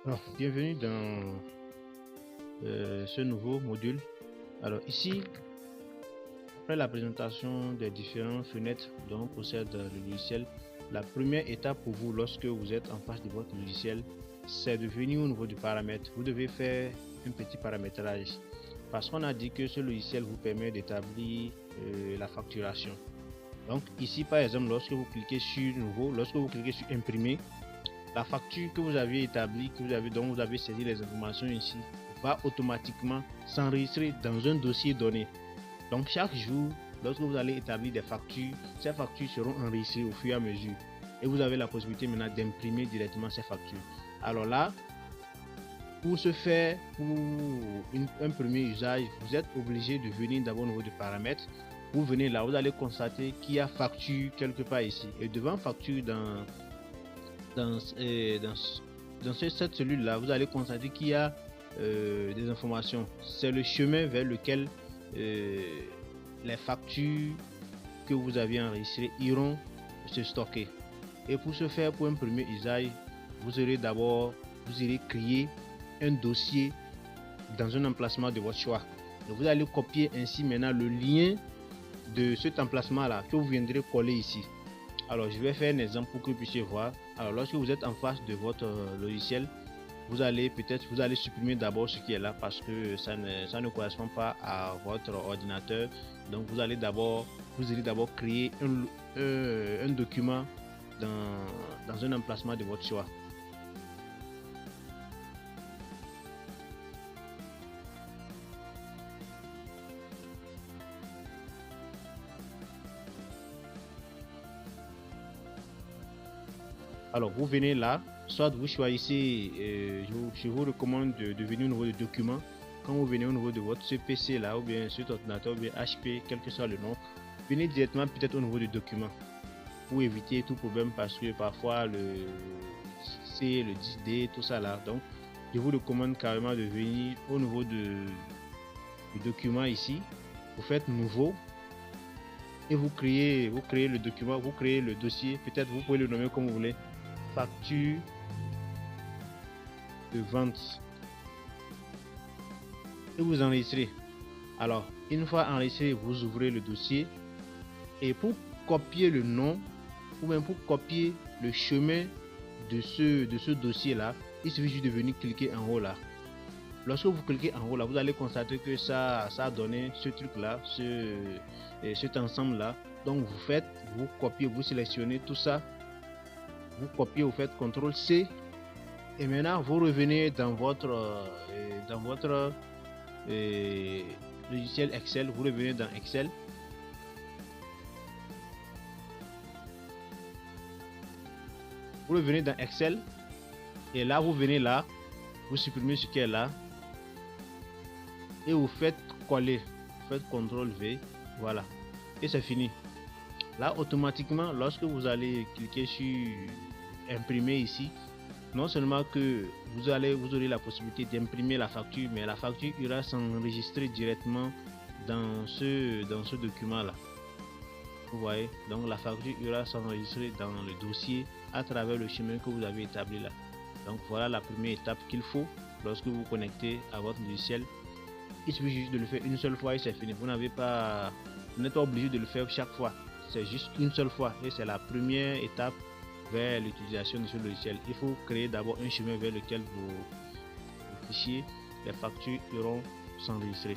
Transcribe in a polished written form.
Alors, bienvenue dans ce nouveau module. Alors ici, après la présentation des différentes fenêtres dont possède le logiciel, la première étape pour vous lorsque vous êtes en face de votre logiciel, c'est de venir au niveau du paramètre. Vous devez faire un petit paramétrage parce qu'on a dit que ce logiciel vous permet d'établir la facturation. Donc ici, par exemple, lorsque vous cliquez sur nouveau, lorsque vous cliquez sur imprimer, la facture que vous avez établie, dont vous avez saisi les informations ici, va automatiquement s'enregistrer dans un dossier donné. Donc chaque jour, lorsque vous allez établir des factures, ces factures seront enregistrées au fur et à mesure. Et vous avez la possibilité maintenant d'imprimer directement ces factures. Alors là, pour ce faire, pour un premier usage, vous êtes obligé de venir d'abord au niveau du paramètre. Vous venez là, vous allez constater qu'il y a facture quelque part ici. Et devant facture dans cette cellule là, vous allez constater qu'il y a des informations. C'est le chemin vers lequel les factures que vous avez enregistrées iront se stocker. Et pour ce faire, pour un premier usage, vous irez créer un dossier dans un emplacement de votre choix. Donc vous allez copier ainsi maintenant le lien de cet emplacement là que vous viendrez coller ici. Alors je vais faire un exemple pour que vous puissiez voir. Alors lorsque vous êtes en face de votre logiciel, vous allez supprimer d'abord ce qui est là parce que ça ne correspond pas à votre ordinateur. Donc vous irez d'abord créer un document dans un emplacement de votre choix. Alors vous venez là, soit vous choisissez, je vous recommande de venir au niveau de document. Quand vous venez au niveau de votre PC là, ou bien sur ordinateur, ou bien HP, quel que soit le nom, venez directement peut-être au niveau de document pour éviter tout problème parce que parfois le C, le 10D, tout ça là. Donc je vous recommande carrément de venir au niveau du document ici. Vous faites nouveau et vous créez le document, vous créez le dossier. Peut-être vous pouvez le nommer comme vous voulez. Facture de vente et vous enregistrez. Alors une fois enregistré, vous ouvrez le dossier et pour copier le nom ou même pour copier le chemin de ce dossier là, il suffit juste de venir cliquer en haut là. Lorsque vous cliquez en haut là, vous allez constater que ça a donné ce truc là, cet ensemble là. Donc vous copiez, vous sélectionnez tout ça, vous copiez, vous faites CTRL C et maintenant vous revenez dans votre logiciel Excel. Vous revenez dans Excel. Vous revenez dans Excel et là vous venez là, vous supprimez ce qui est là et vous faites coller, vous faites CTRL V, voilà, et c'est fini. Là automatiquement, lorsque vous allez cliquer sur imprimer ici, non seulement que vous aurez la possibilité d'imprimer la facture, mais la facture ira s'enregistrer directement dans ce document là. Vous voyez, donc la facture ira s'enregistrer dans le dossier à travers le chemin que vous avez établi là. Donc voilà la première étape qu'il faut lorsque vous connectez à votre logiciel. Il suffit juste de le faire une seule fois et c'est fini. Vous n'êtes pas obligé de le faire chaque fois. C'est juste une seule fois et c'est la première étape vers l'utilisation de ce logiciel. Il faut créer d'abord un chemin vers lequel vos fichiers, les factures iront s'enregistrer.